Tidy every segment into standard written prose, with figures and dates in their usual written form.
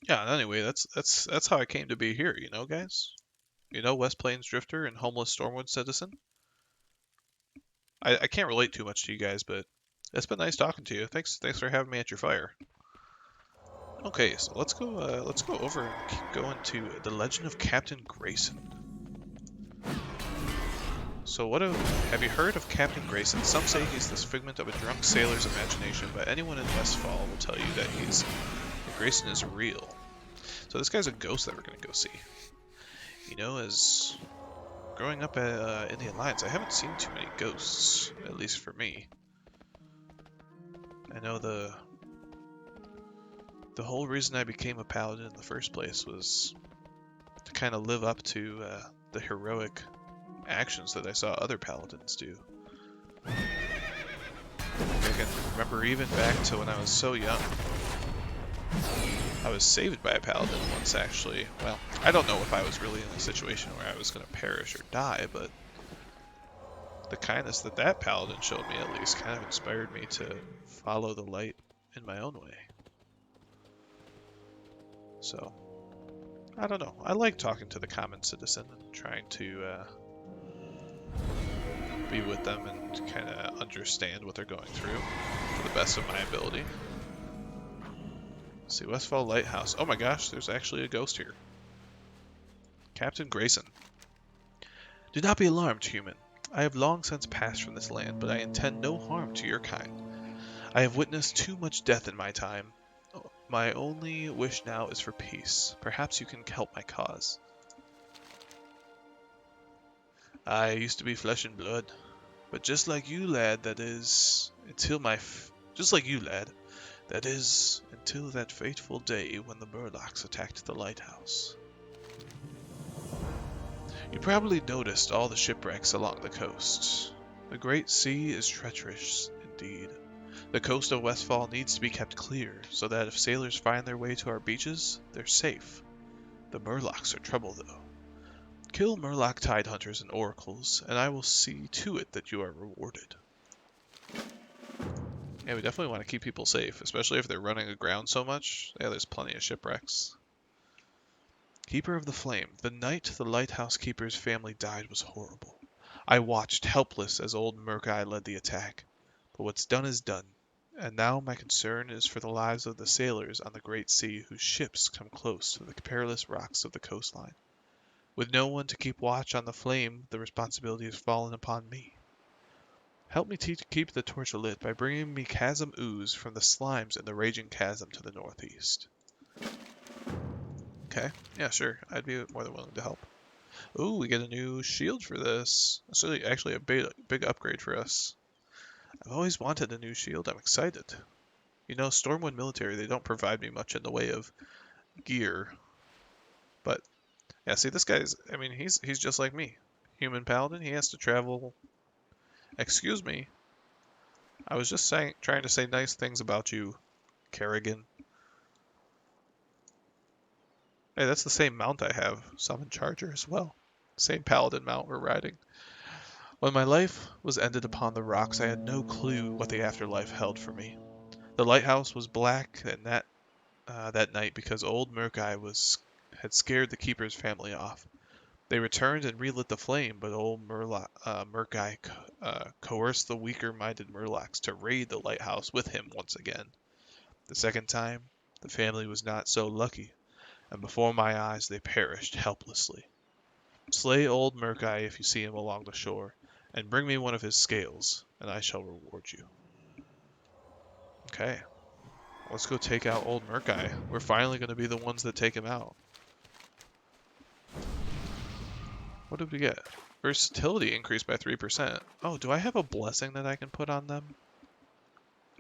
Yeah, anyway, that's how I came to be here, you know, guys? You know, West Plains Drifter and homeless Stormwood citizen? I can't relate too much to you guys, but it's been nice talking to you. Thanks for having me at your fire. Okay, so let's go over and keep going to the Legend of Captain Grayson. So have you heard of Captain Grayson? Some say he's this figment of a drunk sailor's imagination, but anyone in Westfall will tell you that Grayson is real. So this guy's a ghost that we're gonna go see. You know, as growing up in the Alliance, I haven't seen too many ghosts, at least for me. I know the whole reason I became a paladin in the first place was to kind of live up to the heroic actions that I saw other paladins do. I can remember even back to when I was so young. I was saved by a paladin once, actually. Well, I don't know if I was really in a situation where I was going to perish or die, but the kindness that that paladin showed me, at least, kind of inspired me to follow the light in my own way. So, I don't know. I like talking to the common citizen and trying to be with them and kind of understand what they're going through to the best of my ability. Let's see, Westfall Lighthouse. Oh my gosh, there's actually a ghost here. Captain Grayson. Do not be alarmed, human. I have long since passed from this land, but I intend no harm to your kind. I have witnessed too much death in my time. My only wish now is for peace. Perhaps you can help my cause. I used to be flesh and blood, but just like you, lad, just like you, lad, that is, until that fateful day when the Murlocs attacked the lighthouse. You probably noticed all the shipwrecks along the coast. The Great Sea is treacherous indeed. The coast of Westfall needs to be kept clear, so that if sailors find their way to our beaches, they're safe. The Murlocs are trouble, though. Kill Murloc tide hunters and oracles, and I will see to it that you are rewarded. Yeah, we definitely want to keep people safe, especially if they're running aground so much. Yeah, there's plenty of shipwrecks. Keeper of the Flame. The night the lighthouse keeper's family died was horrible. I watched helpless as old Murkai led the attack. But what's done is done, and now my concern is for the lives of the sailors on the great sea whose ships come close to the perilous rocks of the coastline. With no one to keep watch on the flame, the responsibility has fallen upon me. Help me keep the torch lit by bringing me chasm ooze from the slimes in the raging chasm to the northeast. Okay, yeah, sure. I'd be more than willing to help. Ooh, we get a new shield for this. That's actually a big upgrade for us. I've always wanted a new shield. I'm excited. You know, Stormwind Military, they don't provide me much in the way of gear. But, yeah, see, this guy's, I mean, he's just like me. Human Paladin, he has to travel. Excuse me. I was just trying to say nice things about you, Kerrigan. Hey, that's the same mount I have. Summon Charger as well. Same Paladin mount we're riding. When my life was ended upon the rocks, I had no clue what the afterlife held for me. The lighthouse was black and that night because old had scared the keeper's family off. They returned and relit the flame, but old Murkai coerced the weaker-minded Murlocs to raid the lighthouse with him once again. The second time, the family was not so lucky, and before my eyes they perished helplessly. Slay old Murkai if you see him along the shore, and bring me one of his scales, and I shall reward you. Okay, let's go take out old Murkai. We're finally going to be the ones that take him out. What did we get? Versatility increased by 3%. Oh, do I have a blessing that I can put on them?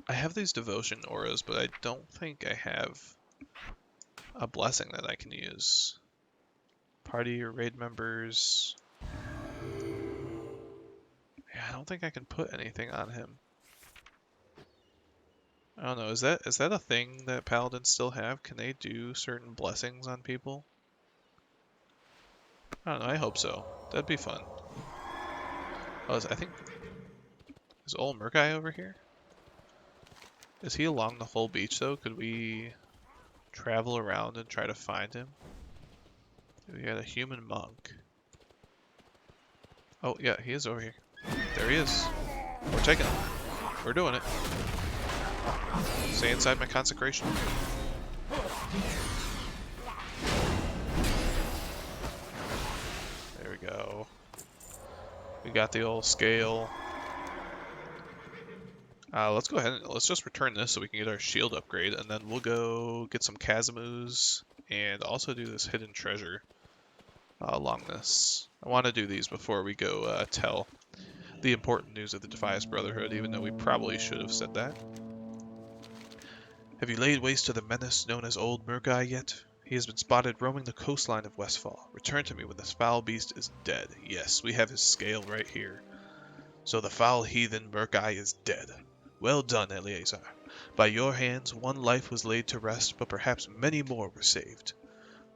I have these devotion auras, but I don't think I have a blessing that I can use. Party or raid members. Yeah, I don't think I can put anything on him. I don't know, is that a thing that paladins still have? Can they do certain blessings on people? I don't know, I hope so. That'd be fun. Oh, I think, is old Murkai over here? Is he along the whole beach though? Could we travel around and try to find him. We got a human monk. Oh, yeah, he is over here. There he is. We're taking him. We're doing it. Stay inside my consecration. There we go. We got the old scale. Let's go ahead and let's just return this so we can get our shield upgrade, and then we'll go get some Casimus and also do this hidden treasure along this. I want to do these before we go tell the important news of the Defias Brotherhood, even though we probably should have said that. Have you laid waste to the menace known as Old Murgai yet? He has been spotted roaming the coastline of Westfall. Return to me when this foul beast is dead. Yes, we have his scale right here. So the foul heathen Murgai is dead. Well done, Eleazar. By your hands, one life was laid to rest, but perhaps many more were saved.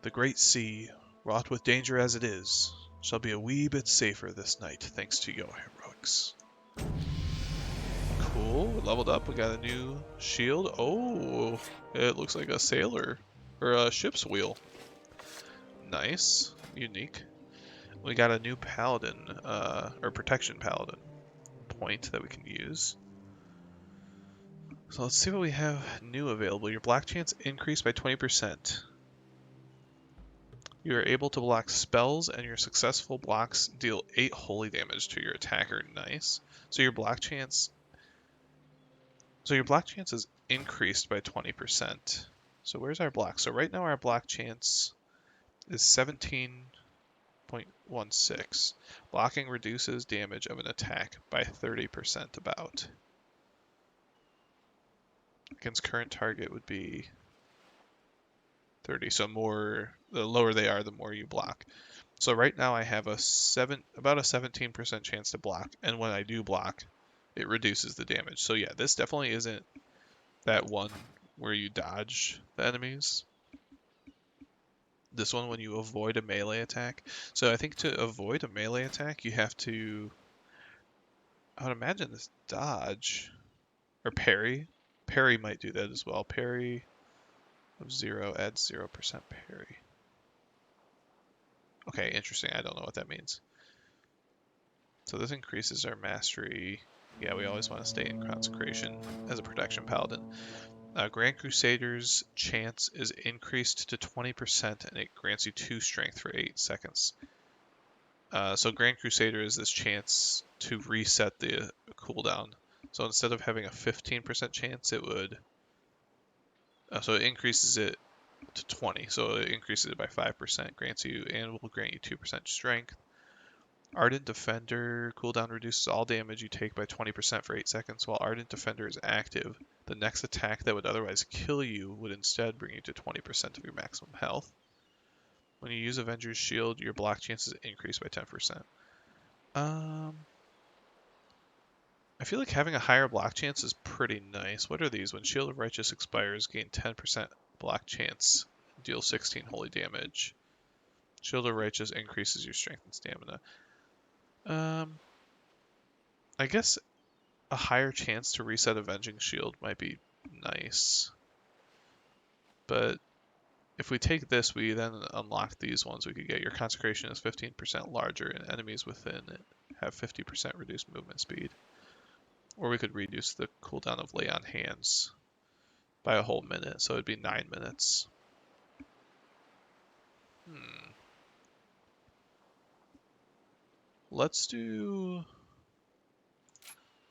The great sea, wrought with danger as it is, shall be a wee bit safer this night, thanks to your heroics. Cool, we leveled up, we got a new shield. Oh, it looks like a sailor, or a ship's wheel. Nice, unique. We got a new paladin, or protection paladin point that we can use. So let's see what we have new available. Your black chance increased by 20%. You are able to block spells, and your successful blocks deal 8 holy damage to your attacker. Nice. So your black chance is increased by 20%. So where's our block? So right now our black chance is 17.16. Blocking reduces damage of an attack by 30% about. Against current target would be 30. So the lower they are, the more you block. So right now I have about a 17% chance to block, and when I do block, it reduces the damage. So yeah, this definitely isn't that one where you dodge the enemies. This one when you avoid a melee attack. So I think to avoid a melee attack, you have to, I would imagine this dodge or parry. Parry might do that as well. Parry of 0 adds 0% parry. Okay, interesting. I don't know what that means. So this increases our mastery. Yeah, we always want to stay in consecration as a protection paladin. Grand Crusader's chance is increased to 20%, and it grants you 2 strength for 8 seconds. So Grand Crusader is this chance to reset the cooldown. So instead of having a 15% chance, it would... so it increases it to 20. So it increases it by 5%, grants you, and will grant you 2% strength. Ardent Defender cooldown reduces all damage you take by 20% for 8 seconds. While Ardent Defender is active, the next attack that would otherwise kill you would instead bring you to 20% of your maximum health. When you use Avenger's Shield, your block chances increase by 10%. I feel like having a higher block chance is pretty nice. What are these? When Shield of Righteous expires, gain 10% block chance, deal 16 holy damage. Shield of Righteous increases your strength and stamina. I guess a higher chance to reset Avenging Shield might be nice. But if we take this, we then unlock these ones. We could get your Consecration is 15% larger, and enemies within it have 50% reduced movement speed. Or we could reduce the cooldown of Lay on Hands by a whole minute, so it'd be 9 minutes. Let's do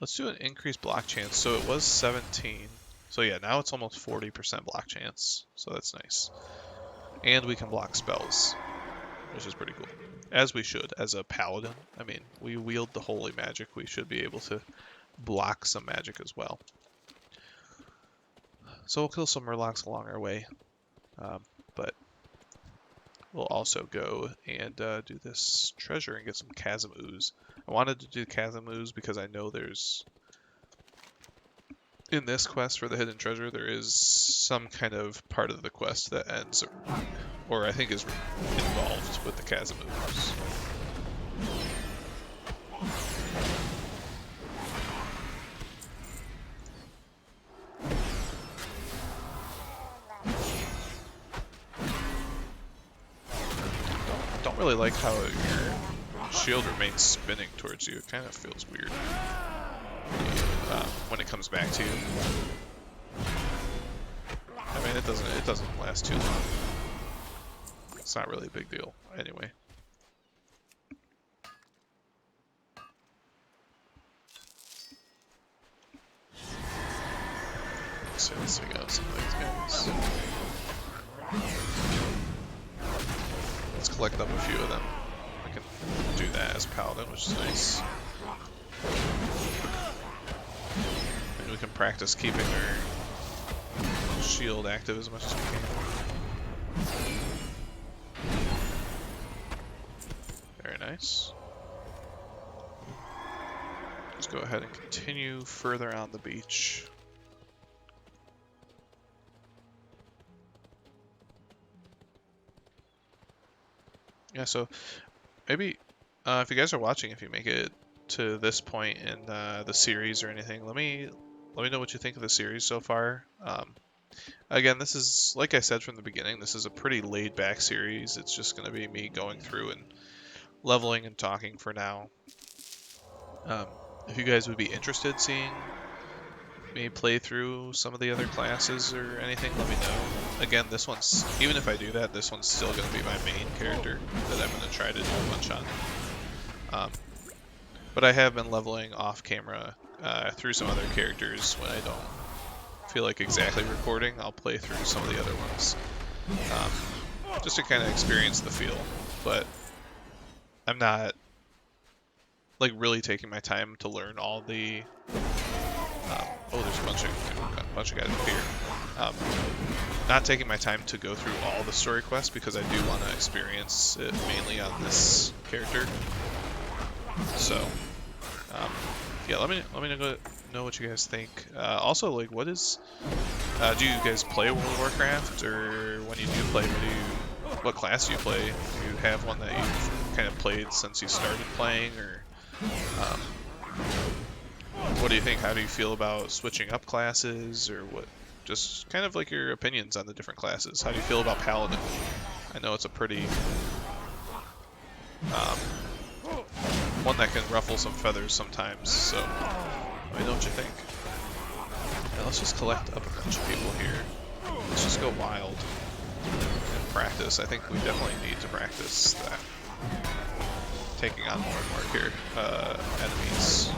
an increased block chance. So it was 17. So yeah, now it's almost 40% block chance. So that's nice. And we can block spells, which is pretty cool. As we should, as a paladin. I mean, we wield the holy magic. We should be able to block some magic as well. So we'll kill some murlocs along our way. But we'll also go and do this treasure and get some chasm ooze. I wanted to do chasm ooze because I know there's... in this quest for the hidden treasure, there is some kind of part of the quest that ends, or I think is involved with the chasm ooze. don't really like how your shield remains spinning towards you. It kind of feels weird when it comes back to you. I mean, it doesn't last too long. It's not really a big deal, anyway. So let's take out some of these guys. Let's collect up a few of them. I can do that as Paladin, which is nice. And we can practice keeping our shield active as much as we can. Very nice. Let's go ahead and continue further on the beach. Yeah, so maybe if you guys are watching, if you make it to this point in the series or anything, let me know what you think of the series so far. Again, this is, like I said from the beginning, this is a pretty laid-back series. It's just going to be me going through and leveling and talking for now. If you guys would be interested seeing me play through some of the other classes or anything, let me know. Again, this one's, even if I do that, this one's still going to be my main character that I'm going to try to do a bunch on. But I have been leveling off camera through some other characters when I don't feel like exactly recording. I'll play through some of the other ones just to kind of experience the feel. But I'm not like really taking my time to learn all the oh, there's a bunch of guys up here. Not taking my time to go through all the story quests because I do want to experience it mainly on this character. So, yeah, let me know what you guys think. Also, like, what is? Do you guys play World of Warcraft, or when you do play, what class do you play? Do you have one that you've kind of played since you started playing, or? What do you think? How do you feel about switching up classes, or what? Just kind of like your opinions on the different classes. How do you feel about Paladin? I know it's a pretty one that can ruffle some feathers sometimes, so let me know what you think. Now let's just collect up a bunch of people here. Let's just go wild and practice. I think we definitely need to practice that. Taking on more and more enemies.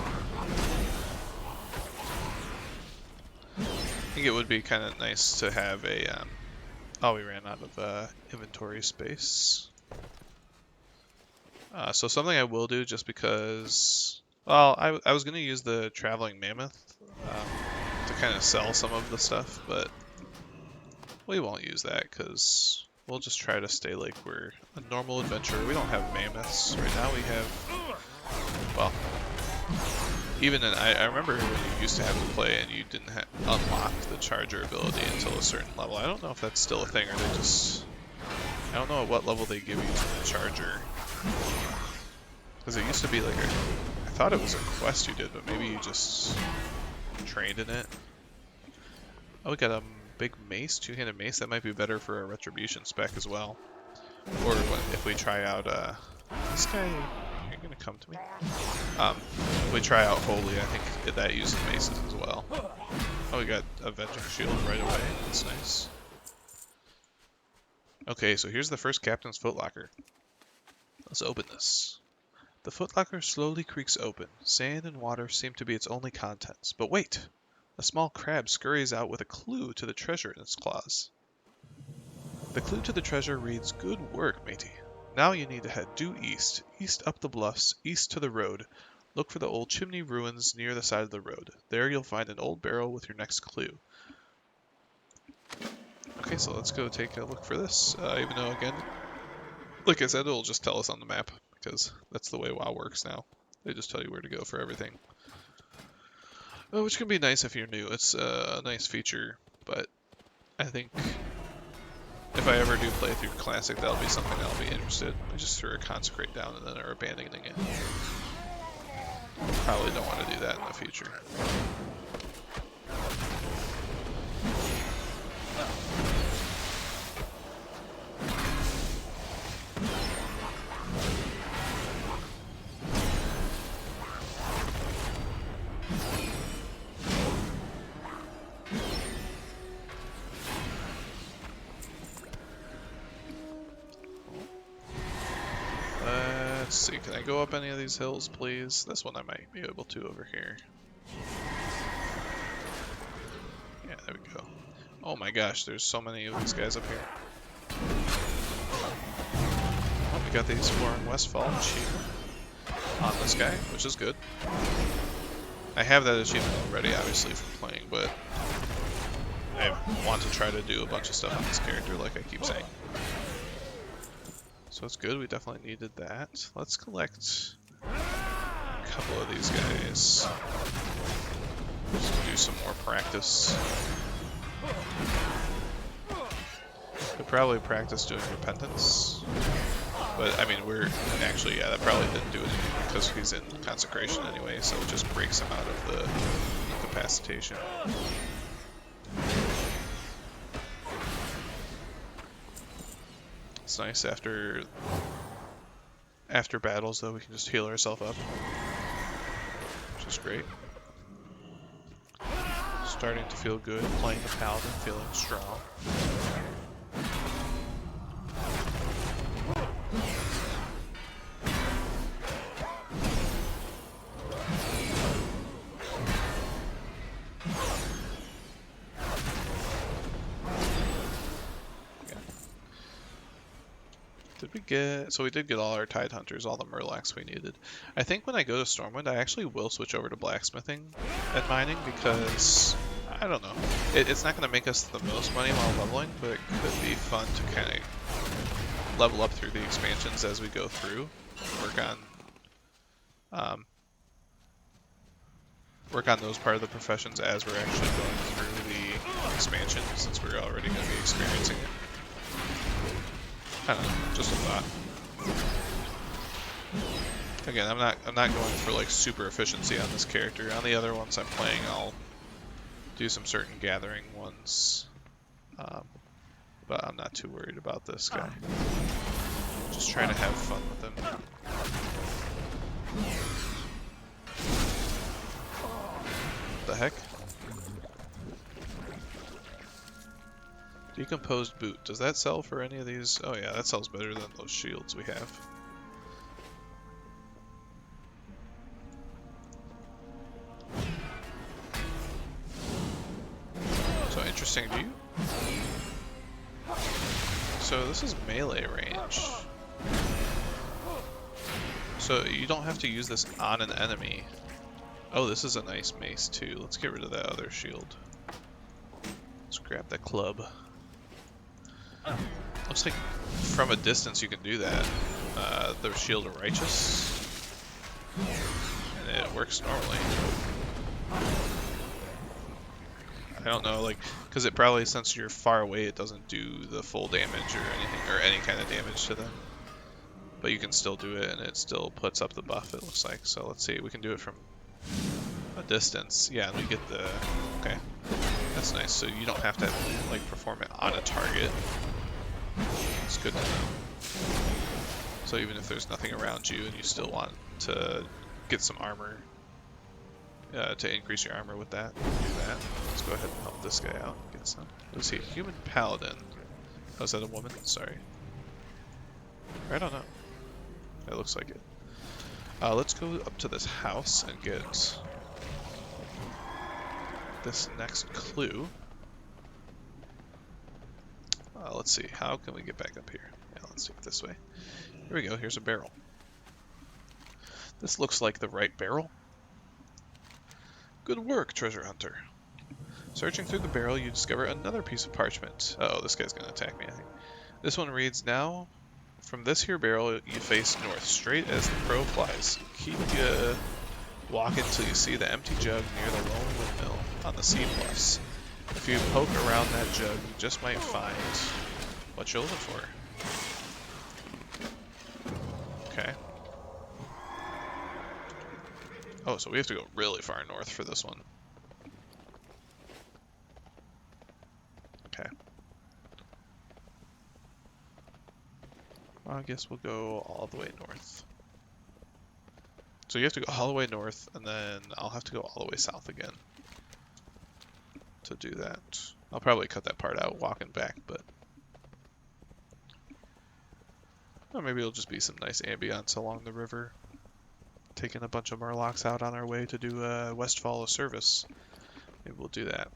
I think it would be kind of nice to have a, oh, we ran out of inventory space. So something I will do, just because, well, I was going to use the traveling mammoth to kind of sell some of the stuff, but we won't use that because we'll just try to stay like we're a normal adventurer. We don't have mammoths. Right now we have, well, even in, I remember when you used to have to play and you didn't unlock the charger ability until a certain level. I don't know if that's still a thing, or they just, I don't know at what level they give you the charger. Because it used to be like I thought it was a quest you did, but maybe you just trained in it. Oh, we got a big mace, two-handed mace. That might be better for a retribution spec as well. Or if we try out, this guy, you're gonna come to me? If we try out Holy, I think that uses maces as well. Oh, we got Avenging Shield right away. That's nice. Okay, so here's the first Captain's Footlocker. Let's open this. The footlocker slowly creaks open. Sand and water seem to be its only contents. But wait! A small crab scurries out with a clue to the treasure in its claws. The clue to the treasure reads, "Good work, matey. Now you need to head due east, east up the bluffs, east to the road. Look for the old chimney ruins near the side of the road. There you'll find an old barrel with your next clue." Okay, so let's go take a look for this. Even though, again, like I said, it'll just tell us on the map, because that's the way WoW works now. They just tell you where to go for everything. Which can be nice if you're new. It's a nice feature, but I think if I ever do play through Classic, that'll be something I'll be interested. We just threw a Consecrate down and then are abandoning it. Probably don't want to do that in the future. Let's see, can I go up any of these hills, please? This one I might be able to over here. Yeah, there we go. Oh my gosh, there's so many of these guys up here. Oh, we got the Exploring Westfall achievement on this guy, which is good. I have that achievement already, obviously, from playing, but I want to try to do a bunch of stuff on this character, like I keep saying. So it's good, we definitely needed that. Let's collect a couple of these guys. Just to do some more practice. Could probably practice doing repentance. But, I mean, we're actually, yeah, that probably didn't do it because he's in consecration anyway, so it just breaks him out of the incapacitation. It's nice after battles, though, we can just heal ourselves up, which is great. Starting to feel good, playing the paladin, feeling strong. So we did get all our Tide Hunters, all the Murlocs we needed. I think when I go to Stormwind, I actually will switch over to blacksmithing and mining because, I don't know, it's not going to make us the most money while leveling, but it could be fun to kind of level up through the expansions as we go through. Work on those part of the professions as we're actually going through the expansion, since we're already going to be experiencing it. I don't know, just a thought. Again, I'm not going for like super efficiency on this character. On the other ones I'm playing, I'll do some certain gathering ones, but I'm not too worried about this guy. Just trying to have fun with him. What the heck? Decomposed boot. Does that sell for any of these? Oh yeah, that sells better than those shields we have. So interesting view. So this is melee range. So you don't have to use this on an enemy. Oh, this is a nice mace too. Let's get rid of that other shield. Let's grab that club. Looks like from a distance you can do that. The Shield of Righteous. And it works normally. I don't know, like, because it probably, since you're far away, it doesn't do the full damage or anything, or any kind of damage to them. But you can still do it, and it still puts up the buff, it looks like. So let's see, we can do it from a distance. Yeah, and we get the... Okay, that's nice. So you don't have to, like, perform it on a target. It's good to know. So even if there's nothing around you and you still want to get some armor, to increase your armor with that, do that. Let's go ahead and help this guy out and get some. Let's see, human paladin. Oh, is that a woman? Sorry. I don't know. It looks like it. Let's go up to this house and get this next clue. Let's see, how can we get back up here? Yeah, let's do it this way. Here we go, here's a barrel. This looks like the right barrel. Good work, treasure hunter. Searching through the barrel, you discover another piece of parchment. Uh oh, this guy's gonna attack me, I think. This one reads, now, from this here barrel, you face north, straight as the crow flies. Keep walking till you see the empty jug near the lone windmill on the sea bluffs. If you poke around that jug, you just might find what you're looking for. Okay. Oh, so we have to go really far north for this one. Okay. Well, I guess we'll go all the way north. So you have to go all the way north, and then I'll have to go all the way south again to do that. I'll probably cut that part out walking back, but Or maybe it'll just be some nice ambience along the river. Taking a bunch of Murlocs out on our way to do Westfall of service. Maybe we'll do that.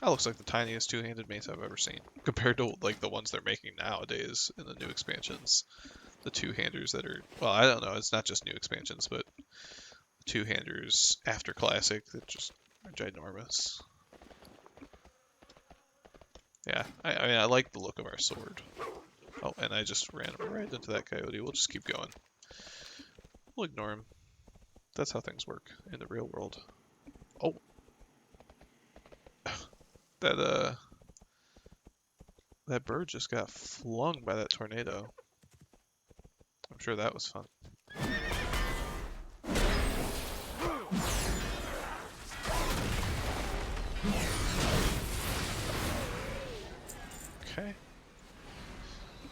That looks like the tiniest two-handed mace I've ever seen, compared to like the ones they're making nowadays in the new expansions. The two-handers that are, well, I don't know, it's not just new expansions, but the two-handers after Classic that just are ginormous. Yeah, I mean, I like the look of our sword. Oh, and I just ran right into that coyote. We'll just keep going. We'll ignore him. That's how things work in the real world. Oh. That bird just got flung by that tornado. I'm sure that was fun. Okay.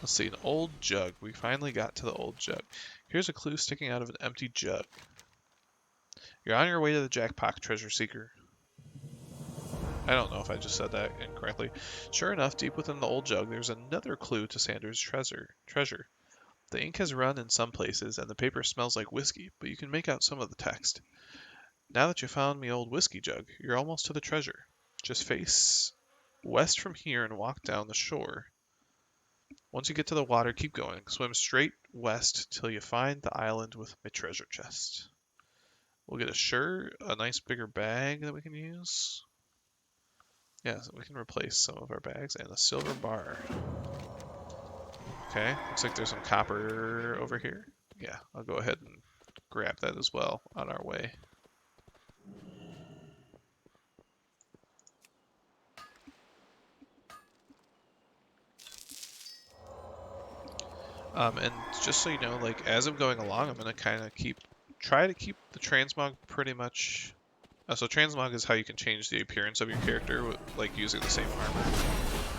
Let's see, an old jug. We finally got to the old jug. Here's a clue sticking out of an empty jug. You're on your way to the Jackpot Treasure Seeker. I don't know if I just said that incorrectly. Sure enough, deep within the old jug, there's another clue to Sanders' treasure. The ink has run in some places, and the paper smells like whiskey, but you can make out some of the text. Now that you found me old whiskey jug, you're almost to the treasure. Just face west from here and walk down the shore. Once you get to the water, keep going. Swim straight west till you find the island with my treasure chest. We'll get a shirt, a nice bigger bag that we can use. Yeah, so we can replace some of our bags, and a silver bar. Okay, looks like there's some copper over here. Yeah, I'll go ahead and grab that as well on our way. And just so you know, like as I'm going along, I'm gonna kind of try to keep the transmog pretty much. So transmog is how you can change the appearance of your character, with, like using the same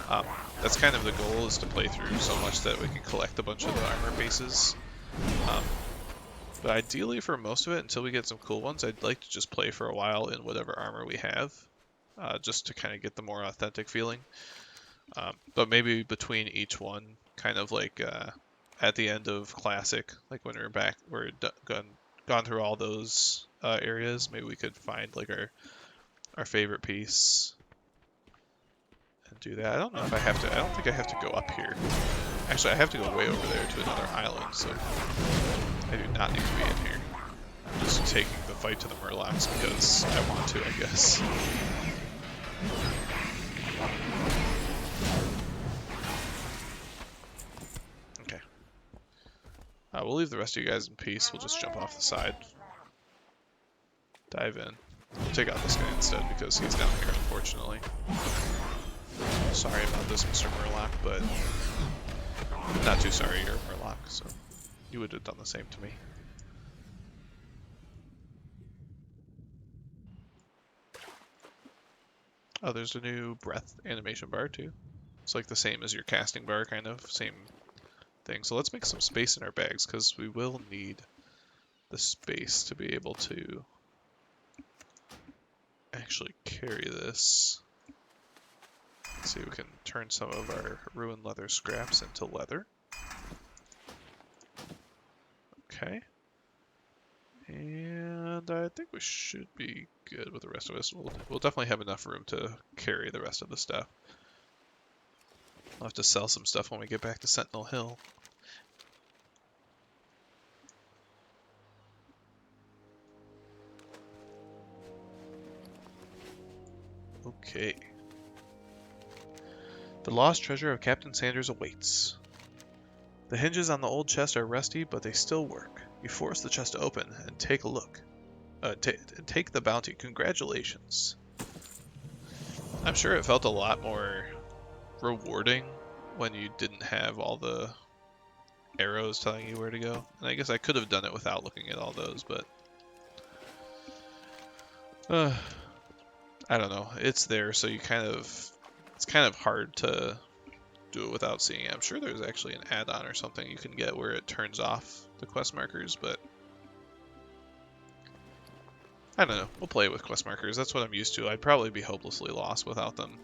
armor. That's kind of the goal, is to play through so much that we can collect a bunch of the armor bases. But ideally, for most of it, until we get some cool ones, I'd like to just play for a while in whatever armor we have, just to kind of get the more authentic feeling. But maybe between each one, kind of like at the end of Classic, like when we're gone through all those areas, maybe we could find like our favorite piece and do that. I don't know if I have to. I don't think I have to go up here. Actually, I have to go way over there to another island, so I do not need to be in here. I'm just taking the fight to the Murlocs because I want to, I guess. Okay. We'll leave the rest of you guys in peace. We'll just jump off the side. Dive in. We'll take out this guy instead because he's down here, unfortunately. Sorry about this, Mr. Murloc, but not too sorry, you're a Murloc, so you would have done the same to me. Oh, there's a new breath animation bar too. It's like the same as your casting bar, kind of, same thing. So let's make some space in our bags, because we will need the space to be able to actually carry this. Let's see, we can turn some of our ruined leather scraps into leather. Okay. And I think we should be good with the rest of us. We'll definitely have enough room to carry the rest of the stuff. I'll have to sell some stuff when we get back to Sentinel Hill. Okay. The lost treasure of Captain Sanders awaits. The hinges on the old chest are rusty, but they still work. You force the chest open and take a look. Take the bounty. Congratulations. I'm sure it felt a lot more rewarding when you didn't have all the arrows telling you where to go. And I guess I could have done it without looking at all those, but I don't know. It's there, so it's kind of hard to do it without seeing it. I'm sure there's actually an add-on or something you can get where it turns off the quest markers, but I don't know. We'll play with quest markers. That's what I'm used to. I'd probably be hopelessly lost without them.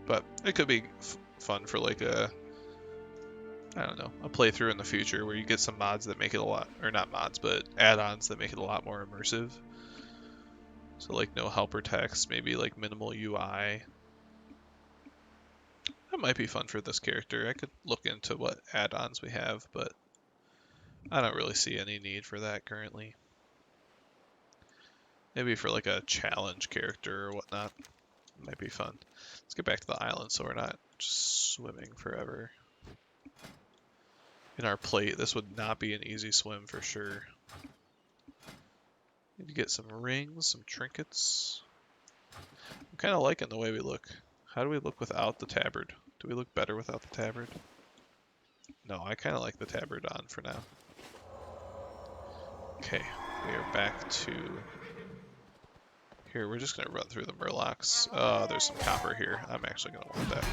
But it could be fun for like a, I don't know, a playthrough in the future where you get some mods that make it a lot, or not mods, but add-ons that make it a lot more immersive. So like no helper text, maybe like minimal UI. That might be fun for this character. I could look into what add-ons we have, but I don't really see any need for that currently. Maybe for like a challenge character or whatnot. Might be fun. Let's get back to the island so we're not just swimming forever. In our plate, this would not be an easy swim for sure. Need to get some rings, some trinkets. I'm kind of liking the way we look. How do we look without the tabard? Do we look better without the tabard? No, I kind of like the tabard on for now. Okay, we are back to... Here, we're just going to run through the murlocs. There's some copper here. I'm actually going to want that.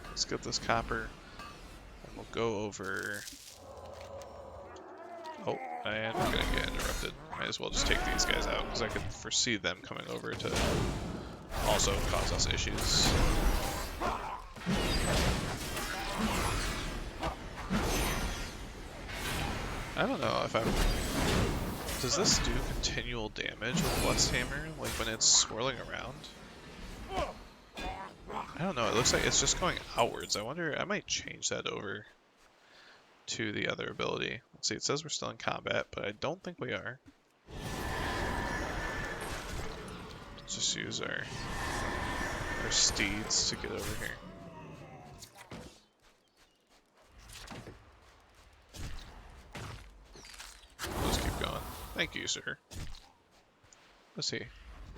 Let's get this copper, and we'll go over... Oh, and we're gonna get interrupted. Might as well just take these guys out, because I could foresee them coming over to also cause us issues. I don't know if I'm... Does this do continual damage with Blessed Hammer, like when it's swirling around? I don't know, it looks like it's just going outwards. I wonder, I might change that over to the other ability. Let's see, it says we're still in combat, but I don't think we are. Let's just use our steeds to get over here. Let's keep going. Thank you, sir. Let's see.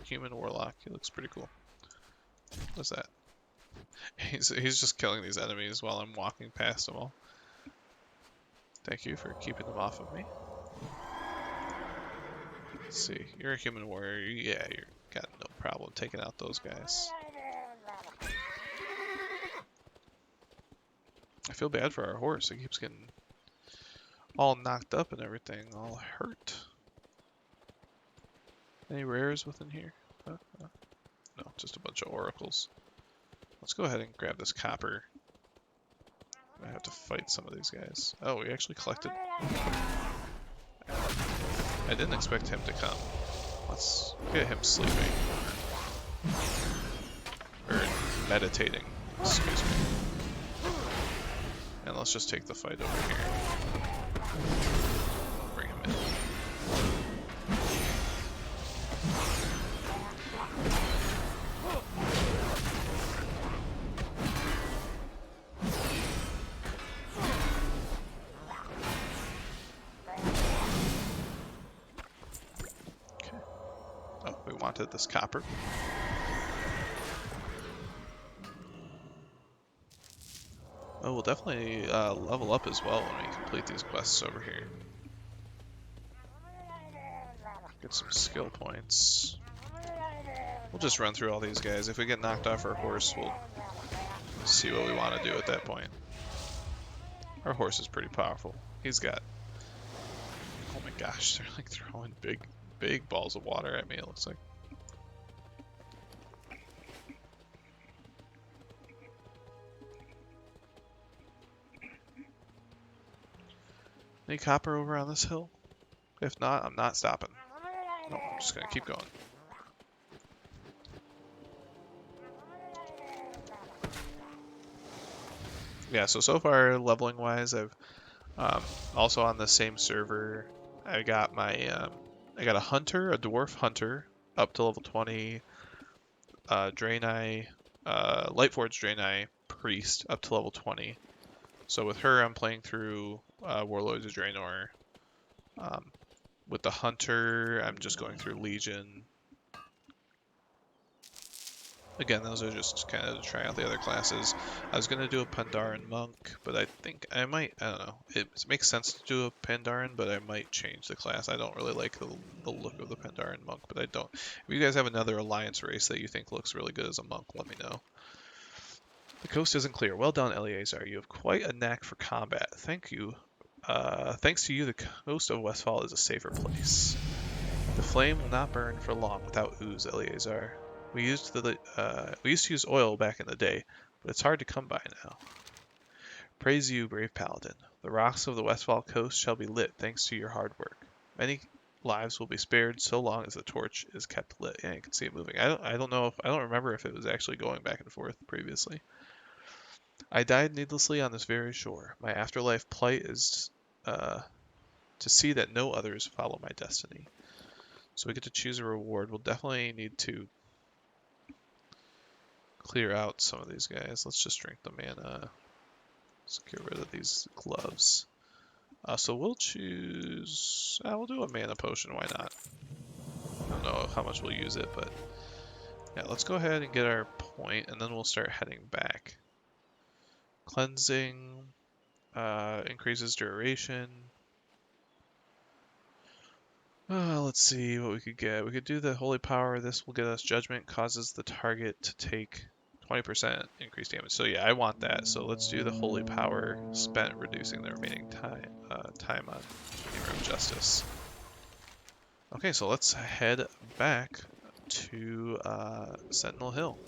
Human Warlock, he looks pretty cool. What's that? He's just killing these enemies while I'm walking past them all. Thank you for keeping them off of me. Let's see, you're a human warrior. Yeah, you got no problem taking out those guys. I feel bad for our horse. It keeps getting all knocked up and everything, all hurt. Any rares within here? No, just a bunch of oracles. Let's go ahead and grab this copper. I have to fight some of these guys. Oh, we actually collected. I didn't expect him to come. Let's get him sleeping. Or meditating, excuse me. And let's just take the fight over here. Bring him in. Wanted this copper. Oh, we'll definitely level up as well when we complete these quests over here. Get some skill points. We'll just run through all these guys. If we get knocked off our horse, we'll see what we want to do at that point. Our horse is pretty powerful. He's got... Oh my gosh, they're like throwing big balls of water at me, it looks like. Any copper over on this hill? If not, I'm not stopping. No, I'm just gonna keep going. Yeah, so far leveling wise, I've also on the same server, I got my I got a hunter, a dwarf hunter, up to level 20. Draenei, Lightforged Draenei priest up to level 20. So with her, I'm playing through Warlords of Draenor. With the hunter, I'm just going through Legion. Again, those are just kind of to try out the other classes. I was going to do a Pandaren monk, but I think I might, I don't know. It makes sense to do a Pandaren, but I might change the class. I don't really like the look of the Pandaren monk, but I don't. If you guys have another alliance race that you think looks really good as a monk, let me know. The coast isn't clear. Well done, Eleazar. You have quite a knack for combat. Thank you. Thanks to you, the coast of Westfall is a safer place. The flame will not burn for long without ooze, Eleazar. We used to use oil back in the day, but it's hard to come by now. Praise you, brave paladin. The rocks of the Westfall coast shall be lit thanks to your hard work. Many lives will be spared so long as the torch is kept lit. Yeah, you can see it moving. I don't know if I don't remember if it was actually going back and forth previously. I died needlessly on this very shore. My afterlife plight is to see that no others follow my destiny. So we get to choose a reward. We'll definitely need to clear out some of these guys. Let's just drink the mana. Let's get rid of these gloves. So we'll choose... we'll do a mana potion, why not? I don't know how much we'll use it, but... yeah, let's go ahead and get our point, and then we'll start heading back. Cleansing... increases duration. Let's see what we could get. We could do the Holy Power. This will get us Judgment, causes the target to take 20% increased damage. So yeah, I want that. So let's do the Holy Power spent reducing the remaining time on Mirror of Justice. Okay, so let's head back to Sentinel Hill.